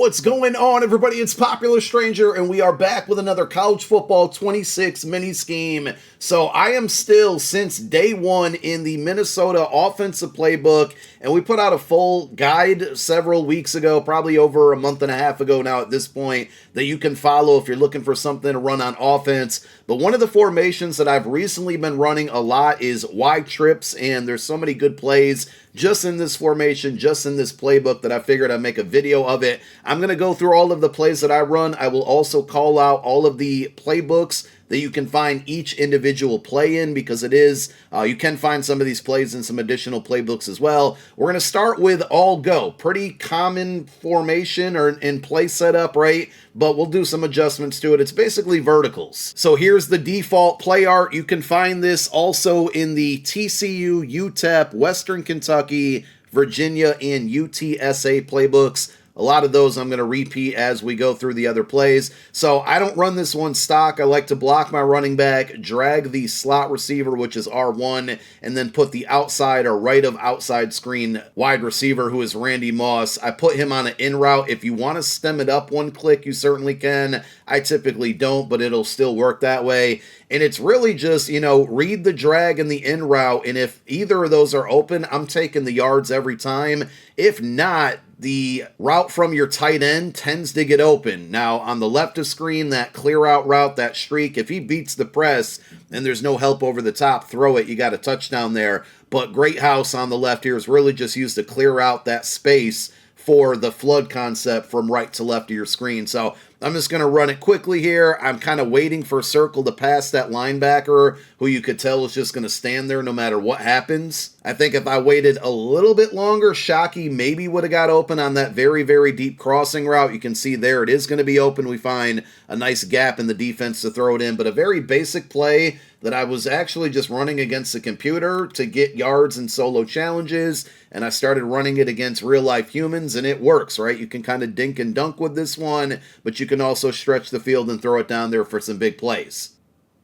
What's going on, everybody? It's Popular Stranger, and we are back with another College Football 26 mini scheme. So I am still, since day one, in the Minnesota offensive playbook, and we put out a full guide several weeks ago, probably over a month and a half ago now at this point, that you can follow if you're looking for something to run on offense. But one of the formations that I've recently been running a lot is wide trips, and there's so many good plays just in this formation, just in this playbook, that I figured I'd make a video of it. I'm going to go through all of the plays that I run. I will also call out all of the playbooks that you can find each individual play in, because it is, you can find some of these plays in some additional playbooks as well. We're going to start with all go. Pretty common formation or in play setup, right? But we'll do some adjustments to it. It's basically verticals. So here's the default play art. You can find this also in the TCU, UTEP, Western Kentucky, Virginia, and UTSA playbooks. A lot of those I'm going to repeat as we go through the other plays. So I don't run this one stock. I like to block my running back, drag the slot receiver, which is R1, and then put the outside or right of outside screen wide receiver, who is Randy Moss. I put him on an in route. If you want to stem it up one click, you certainly can. I typically don't, but it'll still work that way. And it's really just, read the drag and the in route. And if either of those are open, I'm taking the yards every time. If not, the route from your tight end tends to get open. Now, on the left of screen, that clear out route, that streak, if he beats the press and there's no help over the top, throw it. You got a touchdown there. But Great House on the left here is really just used to clear out that space for the flood concept from right to left of your screen. So I'm just going to run it quickly here. I'm kind of waiting for Circle to pass that linebacker, who you could tell is just going to stand there no matter what happens. I think if I waited a little bit longer, Shockey maybe would have got open on that very, very deep crossing route. You can see there it is going to be open. We find a nice gap in the defense to throw it in, but a very basic play that I was actually just running against the computer to get yards in solo challenges, and I started running it against real-life humans, and it works, right? You can kind of dink and dunk with this one, but you can also stretch the field and throw it down there for some big plays.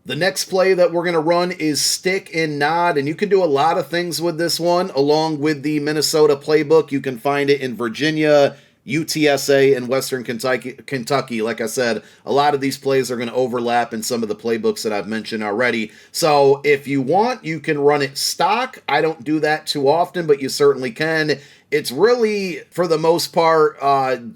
The next play that we're going to run is stick and nod, and you can do a lot of things with this one, along with the Minnesota playbook. You can find it in Virginia, UTSA, and Western Kentucky. Like I said, a lot of these plays are going to overlap in some of the playbooks that I've mentioned already. So if you want, you can run it stock. I don't do that too often, but you certainly can. It's really, for the most part,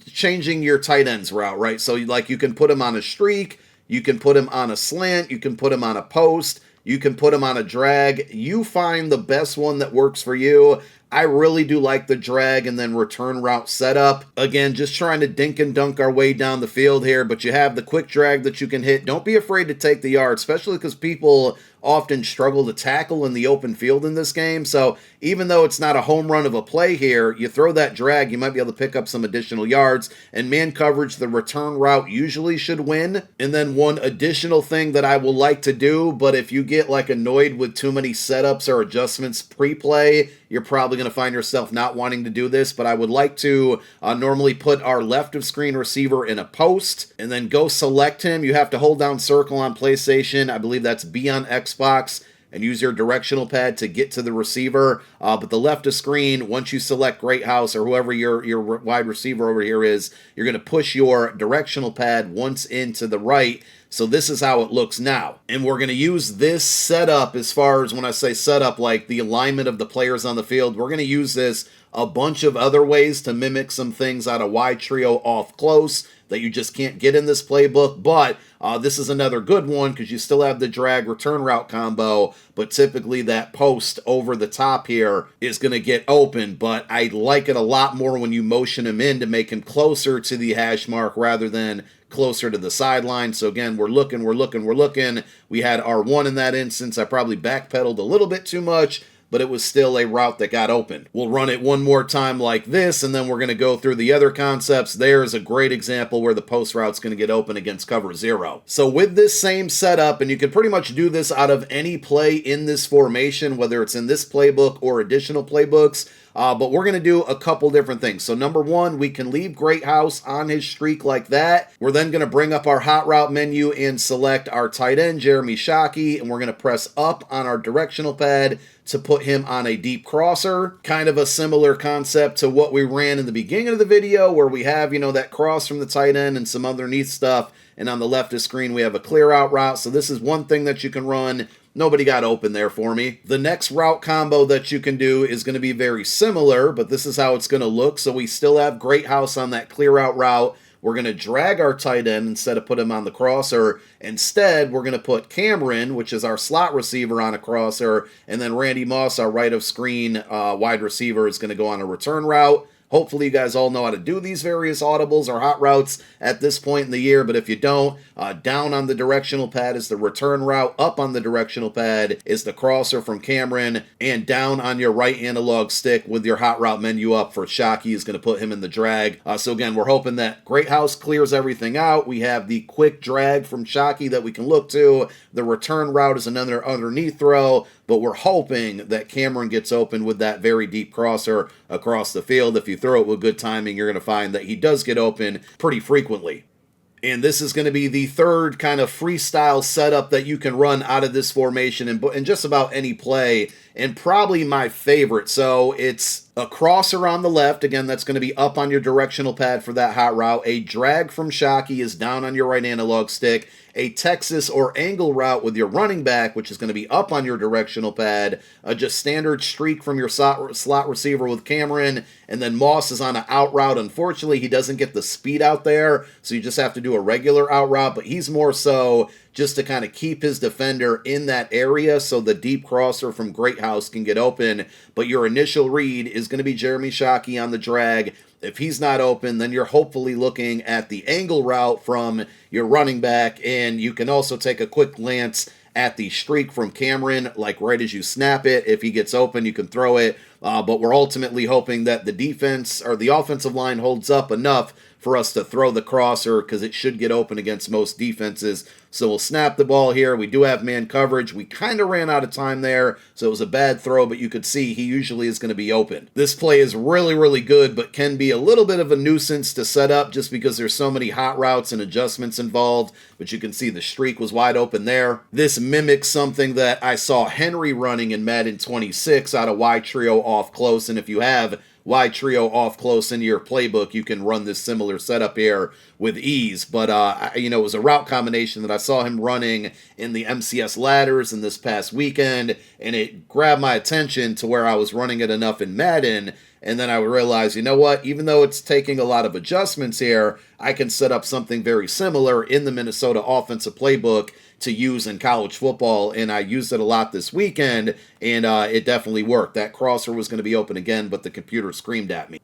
changing your tight ends route, right? So you can put them on a streak, you can put him on a slant, you can put him on a post, you can put him on a drag. You find the best one that works for you. I really do like the drag and then return route setup. Again, just trying to dink and dunk our way down the field here, but you have the quick drag that you can hit. Don't be afraid to take the yard, especially because people often struggle to tackle in the open field in this game. So even though it's not a home run of a play here, you throw that drag, you might be able to pick up some additional yards. And man coverage, the return route usually should win. And then one additional thing that I will like to do, but if you get annoyed with too many setups or adjustments pre-play, you're probably going to find yourself not wanting to do this, but I would like to normally put our left of screen receiver in a post and then go select him. You have to hold down circle on PlayStation. I believe that's B on Xbox, and use your directional pad to get to the receiver. But the left of screen, once you select Great House or whoever your wide receiver over here is, you're going to push your directional pad once into the right. So this is how it looks now. And we're going to use this setup, as far as when I say setup, like the alignment of the players on the field, we're going to use this a bunch of other ways to mimic some things out of wide trio off close that you just can't get in this playbook. But this is another good one because you still have the drag return route combo, but typically that post over the top here is going to get open. But I like it a lot more when you motion him in to make him closer to the hash mark rather than closer to the sideline. So again, we're looking. We had R1 in that instance. I probably backpedaled a little bit too much, but it was still a route that got open. We'll run it one more time like this, and then we're going to go through the other concepts. There's a great example where the post route's going to get open against cover 0. So with this same setup, and you can pretty much do this out of any play in this formation, whether it's in this playbook or additional playbooks, but we're going to do a couple different things. So number one, we can leave Great House on his streak like that. We're then going to bring up our hot route menu and select our tight end, Jeremy Shockey, and we're going to press up on our directional pad to put him on a deep crosser. Kind of a similar concept to what we ran in the beginning of the video, where we have, that cross from the tight end and some underneath stuff. And on the left of screen, we have a clear out route. So this is one thing that you can run. Nobody got open there for me. The next route combo that you can do is going to be very similar, but this is how it's going to look. So we still have Great House on that clear out route. We're going to drag our tight end instead of put him on the crosser. Instead, we're going to put Cameron, which is our slot receiver, on a crosser. And then Randy Moss, our right of screen wide receiver, is going to go on a return route. Hopefully you guys all know how to do these various audibles or hot routes at this point in the year, but if you don't, down on the directional pad is the return route, up on the directional pad is the crosser from Cameron, and down on your right analog stick with your hot route menu up for Shockey is going to put him in the drag. So again, we're hoping that Great House clears everything out. We have the quick drag from Shockey that we can look to. The return route is another underneath throw, but we're hoping that Cameron gets open with that very deep crosser across the field. If you throw it with good timing, you're going to find that he does get open pretty frequently. And this is going to be the third kind of freestyle setup that you can run out of this formation in just about any play, and probably my favorite. So it's a crosser on the left. Again, that's going to be up on your directional pad for that hot route. A drag from Shockey is down on your right analog stick. A Texas or angle route with your running back, which is going to be up on your directional pad. Just standard streak from your slot receiver with Cameron. And then Moss is on an out route. Unfortunately, he doesn't get the speed out there, so you just have to do a regular out route. But he's more so just to kind of keep his defender in that area so the deep crosser from Great House can get open. But your initial read is going to be Jeremy Shockey on the drag. If he's not open, then you're hopefully looking at the angle route from your running back, and you can also take a quick glance at the streak from Cameron, like right as you snap it. If he gets open, you can throw it. But we're ultimately hoping that the defense or the offensive line holds up enough for us to throw the crosser, because it should get open against most defenses. So we'll snap the ball here. We do have man coverage. We kind of ran out of time there, so it was a bad throw, but you could see he usually is going to be open. This play is really, really good, but can be a little bit of a nuisance to set up just because there's so many hot routes and adjustments involved, but you can see the streak was wide open there. This mimics something that I saw Henry running in Madden 26 out of Y trio off close, and if you have Y trio off close into your playbook, you can run this similar setup here with ease. But it was a route combination that I saw him running in the MCS ladders in this past weekend, and it grabbed my attention to where I was running it enough in Madden. And then I realized, you know what, even though it's taking a lot of adjustments here, I can set up something very similar in the Minnesota offensive playbook to use in college football, and I used it a lot this weekend, and it definitely worked. That crosser was going to be open again, but the computer screamed at me.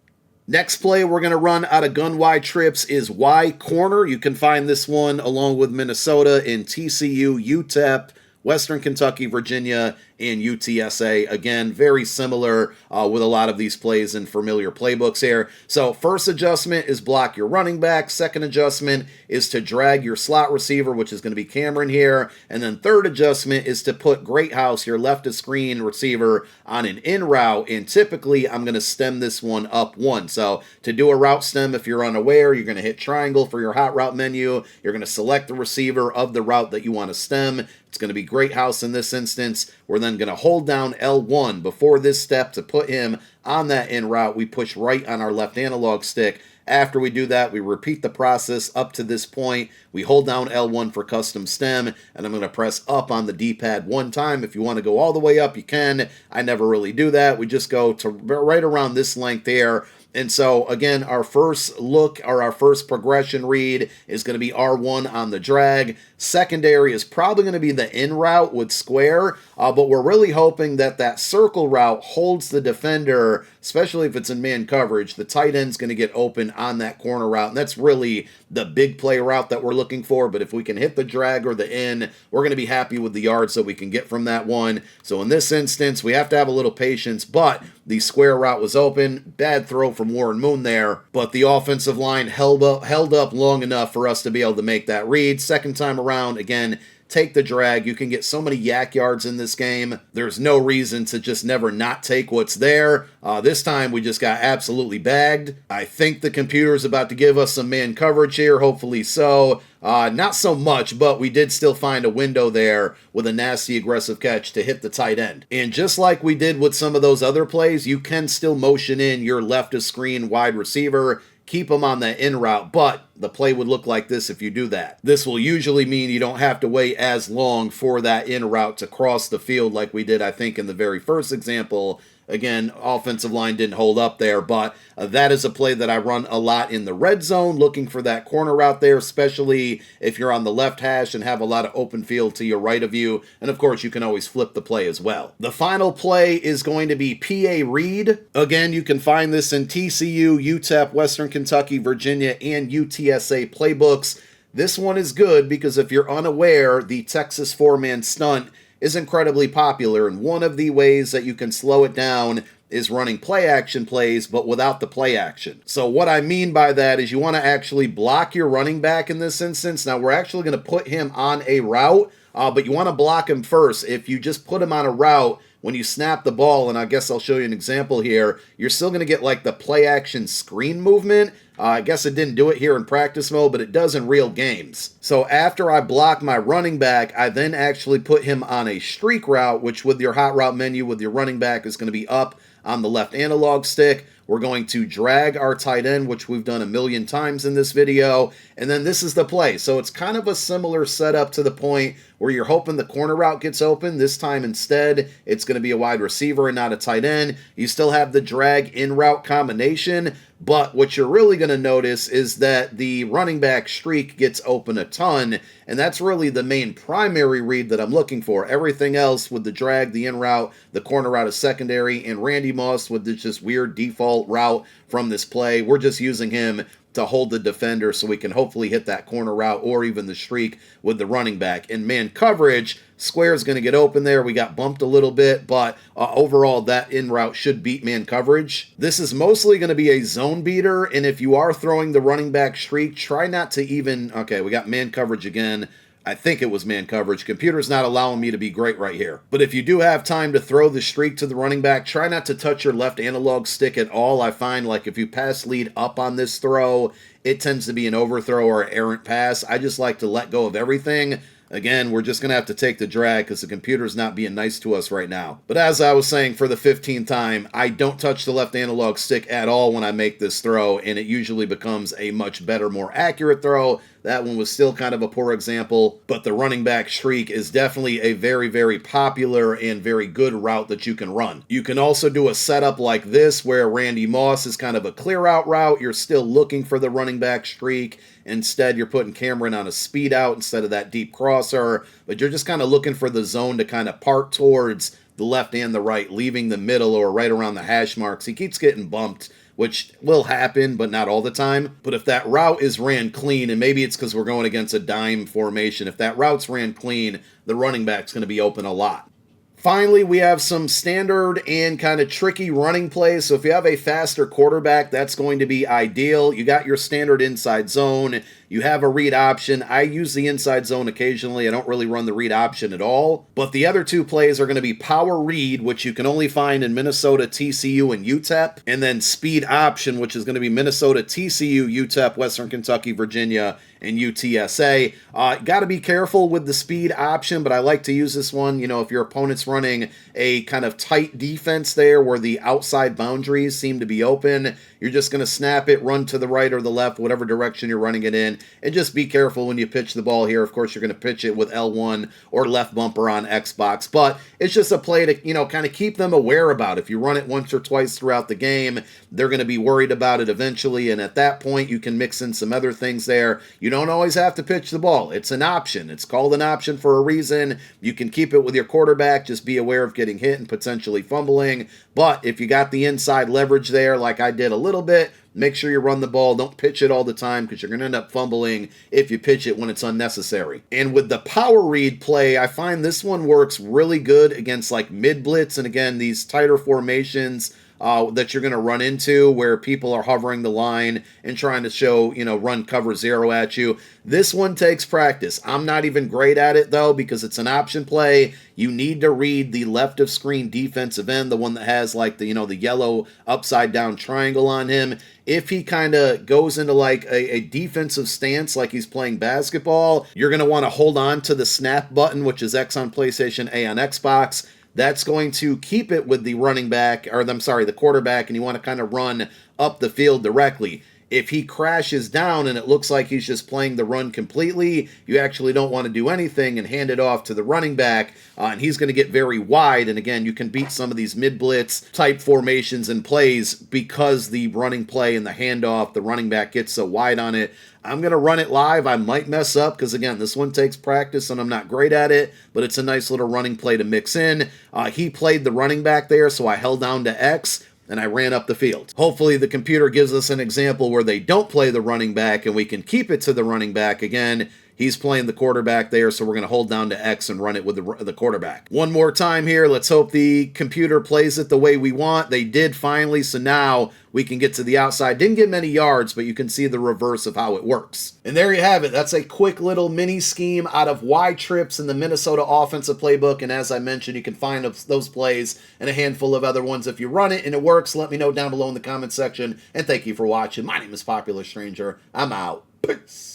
Next play we're going to run out of Gun Y Trips is Y Corner. You can find this one along with Minnesota in TCU, UTEP, Western Kentucky, Virginia, and UTSA. Again, very similar with a lot of these plays in familiar playbooks here. So first adjustment is block your running back. Second adjustment is to drag your slot receiver, which is going to be Cameron here. And then third adjustment is to put Great House, your left of screen receiver, on an in route. And typically I'm going to stem this one up one. So to do a route stem, if you're unaware, you're going to hit triangle for your hot route menu. You're going to select the receiver of the route that you want to stem. It's going to be Great House in this instance. We're then going to hold down L1 before this step to put him on that in route. We push right on our left analog stick. After we do that, we repeat the process up to this point. We hold down L1 for custom stem, and I'm going to press up on the D-pad one time. If you want to go all the way up, you can. I never really do that. We just go to right around this length here. And so, again, our first look or our first progression read is going to be R1 on the drag. Secondary is probably going to be the in route with square, but we're really hoping that that circle route holds the defender, especially if it's in man coverage. The tight end's going to get open on that corner route, and that's really the big play route that we're looking for. But if we can hit the drag or the in, we're going to be happy with the yards that we can get from that one. So in this instance, we have to have a little patience, but the square route was open. Bad throw from Warren Moon there, but the offensive line held up long enough for us to be able to make that read. Second time around, again, take the drag. You can get so many yak yards in this game. There's no reason to just never not take what's there. This time we just got absolutely bagged. I think the computer is about to give us some man coverage here, hopefully so. Not so much, but we did still find a window there with a nasty aggressive catch to hit the tight end. And just like we did with some of those other plays, you can still motion in your left of screen wide receiver, keep them on that in route, but the play would look like this if you do that. This will usually mean you don't have to wait as long for that in route to cross the field like we did, I think, in the very first example. Again, offensive line didn't hold up there, but that is a play that I run a lot in the red zone, looking for that corner route there, especially if you're on the left hash and have a lot of open field to your right of you. And of course, you can always flip the play as well. The final play is going to be PA read. Again, you can find this in TCU, UTEP, Western Kentucky, Virginia, and UTSA playbooks. This one is good because if you're unaware, the Texas four-man stunt is incredibly popular, and one of the ways that you can slow it down is running play action plays, but without the play action. So what I mean by that is you want to actually block your running back in this instance. Now we're actually going to put him on a route, but you want to block him first. If you just put him on a route, when you snap the ball, and I guess I'll show you an example here, you're still going to get like the play action screen movement. I guess it didn't do it here in practice mode, but it does in real games. So after I block my running back, I then actually put him on a streak route, which with your hot route menu with your running back is going to be up on the left analog stick. We're going to drag our tight end, which we've done a million times in this video, and then this is the play. So it's kind of a similar setup to the point where you're hoping the corner route gets open. This time instead, it's going to be a wide receiver and not a tight end. You still have the drag in route combination, but what you're really going to notice is that the running back streak gets open a ton, and that's really the main primary read that I'm looking for. Everything else with the drag, the in route, the corner route is secondary, and Randy Moss with this just weird default route from this play. We're just using him to hold the defender so we can hopefully hit that corner route or even the streak with the running back. In man coverage, square is going to get open there. We got bumped a little bit, but overall that in route should beat man coverage. This is mostly going to be a zone beater, and if you are throwing the running back streak, try not to even, okay, we got man coverage again. I think it was man coverage. Computer's not allowing me to be great right here. But if you do have time to throw the streak to the running back, try not to touch your left analog stick at all. I find like if you pass lead up on this throw, it tends to be an overthrow or an errant pass. I just like to let go of everything. Again, we're just going to have to take the drag because the computer's not being nice to us right now. But as I was saying for the 15th time, I don't touch the left analog stick at all when I make this throw, and it usually becomes a much better, more accurate throw. That one was still kind of a poor example, but the running back streak is definitely a very, very popular and very good route that you can run. You can also do a setup like this where Randy Moss is kind of a clear out route. You're still looking for the running back streak. Instead, you're putting Cameron on a speed out instead of that deep crosser, but you're just kind of looking for the zone to kind of part towards the left and the right, leaving the middle or right around the hash marks. He keeps getting bumped, which will happen, but not all the time. But if that route is ran clean, and maybe it's because we're going against a dime formation, if that route's ran clean, the running back's going to be open a lot. Finally, we have some standard and kind of tricky running plays. So if you have a faster quarterback, that's going to be ideal. You got your standard inside zone. You have a read option. I use the inside zone occasionally. I don't really run the read option at all. But the other two plays are going to be power read, which you can only find in Minnesota, TCU, and UTEP. And then speed option, which is going to be Minnesota, TCU, UTEP, Western Kentucky, Virginia, and UTSA. Got to be careful with the speed option, but I like to use this one. You know, if your opponent's running a kind of tight defense there where the outside boundaries seem to be open, you're just going to snap it, run to the right or the left, whatever direction you're running it in, and just be careful when you pitch the ball here. Of course, you're going to pitch it with L1 or left bumper on Xbox, but it's just a play to, you know, kind of keep them aware about. If you run it once or twice throughout the game, they're going to be worried about it eventually, and at that point, you can mix in some other things there. You don't always have to pitch the ball. It's an option. It's called an option for a reason. You can keep it with your quarterback. Just be aware of getting hit and potentially fumbling. But if you got the inside leverage there, like I did a little bit, make sure you run the ball. Don't pitch it all the time because you're going to end up fumbling if you pitch it when it's unnecessary. And with the power read play, I find this one works really good against like mid blitz. And again, these tighter formations, that you're going to run into where people are hovering the line and trying to show, run cover zero at you. This one takes practice. I'm not even great at it, though, because it's an option play. You need to read the left of screen defensive end, the one that has like the yellow upside down triangle on him. If he kind of goes into like a defensive stance like he's playing basketball, you're going to want to hold on to the snap button, which is X on PlayStation, A on Xbox. That's going to keep it with the the quarterback, and you want to kind of run up the field directly. If he crashes down and it looks like he's just playing the run completely, you actually don't want to do anything and hand it off to the running back, and he's going to get very wide. And again, you can beat some of these mid-blitz type formations and plays because the running play and the handoff, the running back gets so wide on it. I'm going to run it live. I might mess up because, again, this one takes practice and I'm not great at it, but it's a nice little running play to mix in. He played the running back there, so I held down to X and I ran up the field. Hopefully the computer gives us an example where they don't play the running back and we can keep it to the running back. Again, he's playing the quarterback there, so we're going to hold down to X and run it with the quarterback. One more time here. Let's hope the computer plays it the way we want. They did finally, so now we can get to the outside. Didn't get many yards, but you can see the reverse of how it works. And there you have it. That's a quick little mini scheme out of Y trips in the Minnesota offensive playbook. And as I mentioned, you can find those plays and a handful of other ones if you run it and it works. Let me know down below in the comment section. And thank you for watching. My name is Popular Stranger. I'm out. Peace.